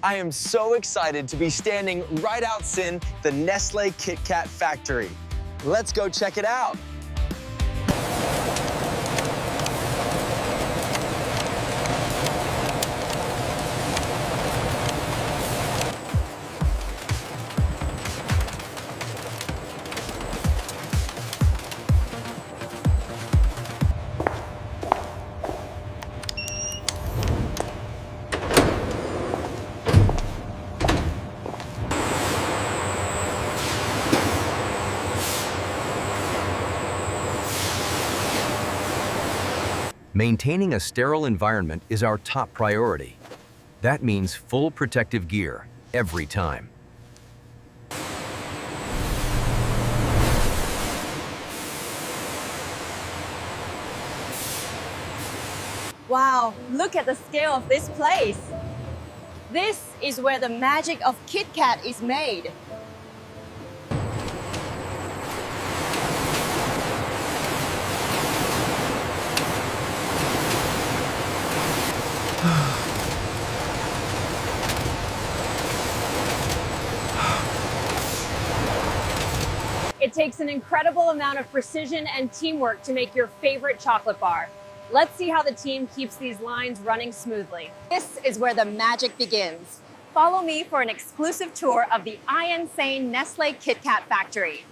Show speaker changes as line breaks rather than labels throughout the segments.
I am so excited to be standing right outside the Nestle KitKat factory. Let's go check it out.
Maintaining a sterile environment is our top priority. That means full protective gear every time.
Wow, look at the scale of this place. This is where the magic of KitKat is made. It takes an incredible amount of precision and teamwork to make your favorite chocolate bar. Let's see how the team keeps these lines running smoothly. This is where the magic begins. Follow me for an exclusive tour of the Insane Nestle KitKat factory.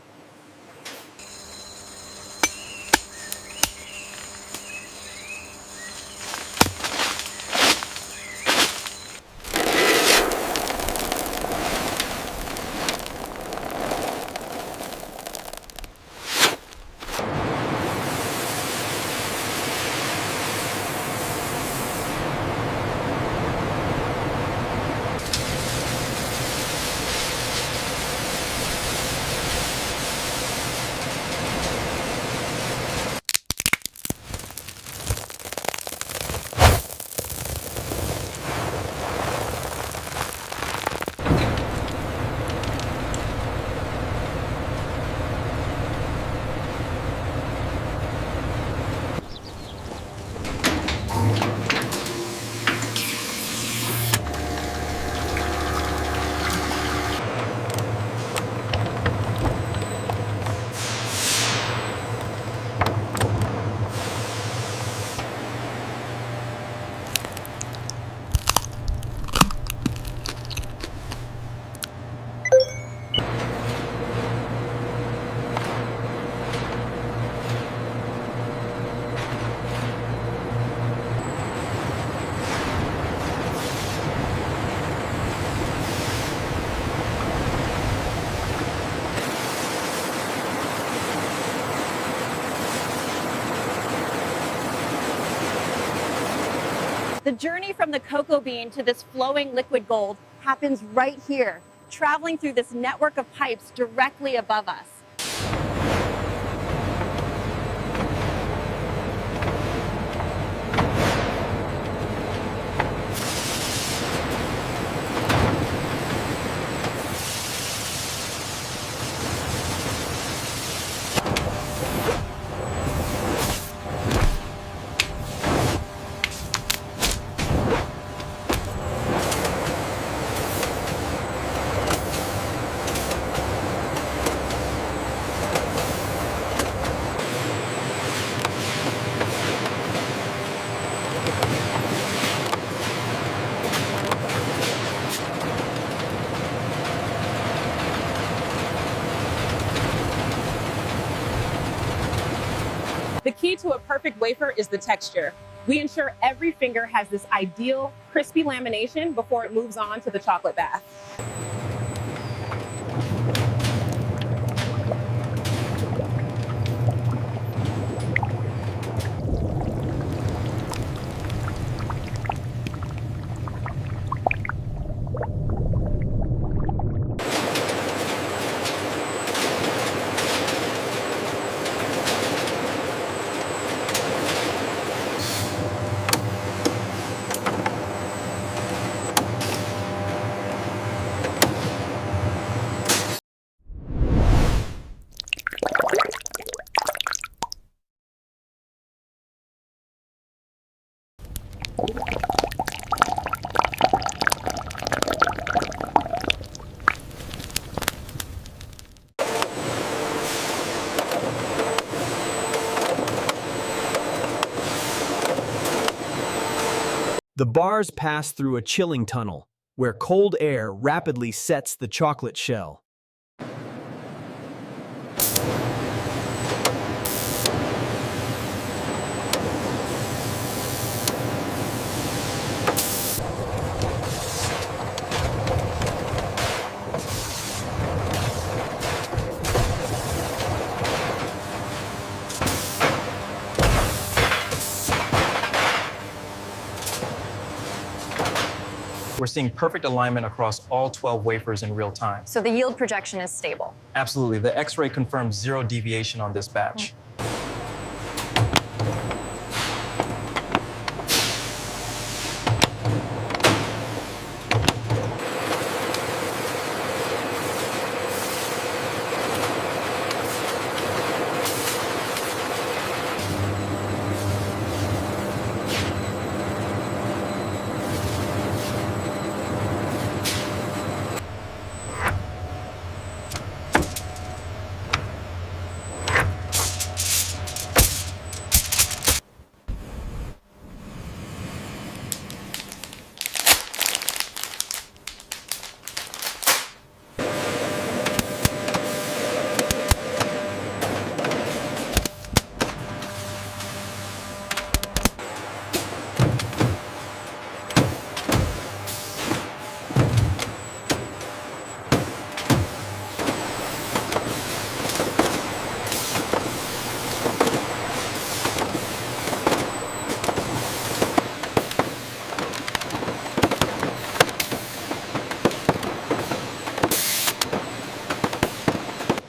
The journey from the cocoa bean to this flowing liquid gold happens right here, traveling through this network of pipes directly above us.
The key to a perfect wafer is the texture. We ensure every finger has this ideal, crispy lamination before it moves on to the chocolate bath.
The bars pass through a chilling tunnel, where cold air rapidly sets the chocolate shell.
We're seeing perfect alignment across all 12 wafers in real time.
So the yield projection is stable.
Absolutely. The X-ray confirms 0 deviation on this batch.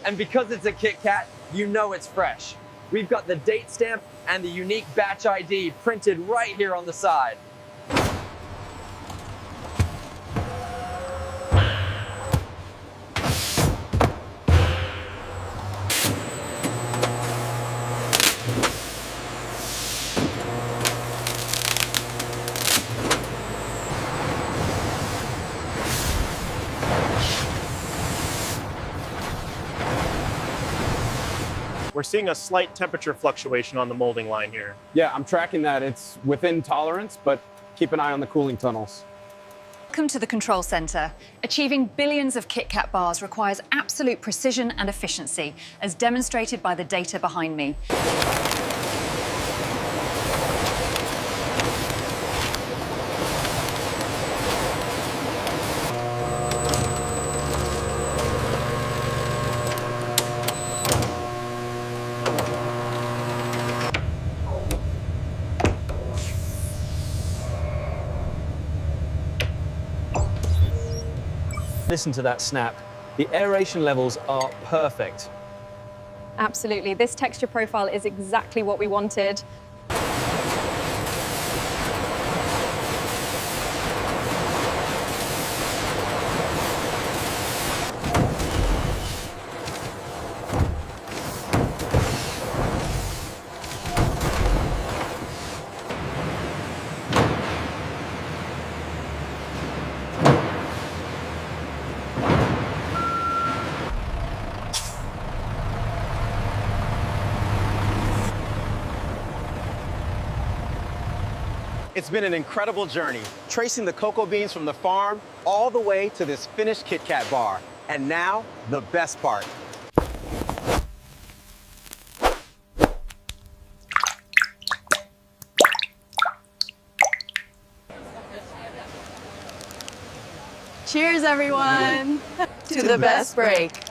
And because it's a KitKat, you know it's fresh. We've got the date stamp and the unique batch ID printed right here on the side.
We're seeing a slight temperature fluctuation on the molding line here.
Yeah, I'm tracking that. It's within tolerance, but keep an eye on the cooling tunnels.
Welcome to the control center. Achieving billions of KitKat bars requires absolute precision and efficiency, as demonstrated by the data behind me.
Listen to that snap. The aeration levels are perfect.
Absolutely. This texture profile is exactly what we wanted.
It's been an incredible journey, tracing the cocoa beans from the farm all the way to this finished KitKat bar. And now, the best part.
Cheers, everyone, to the best break.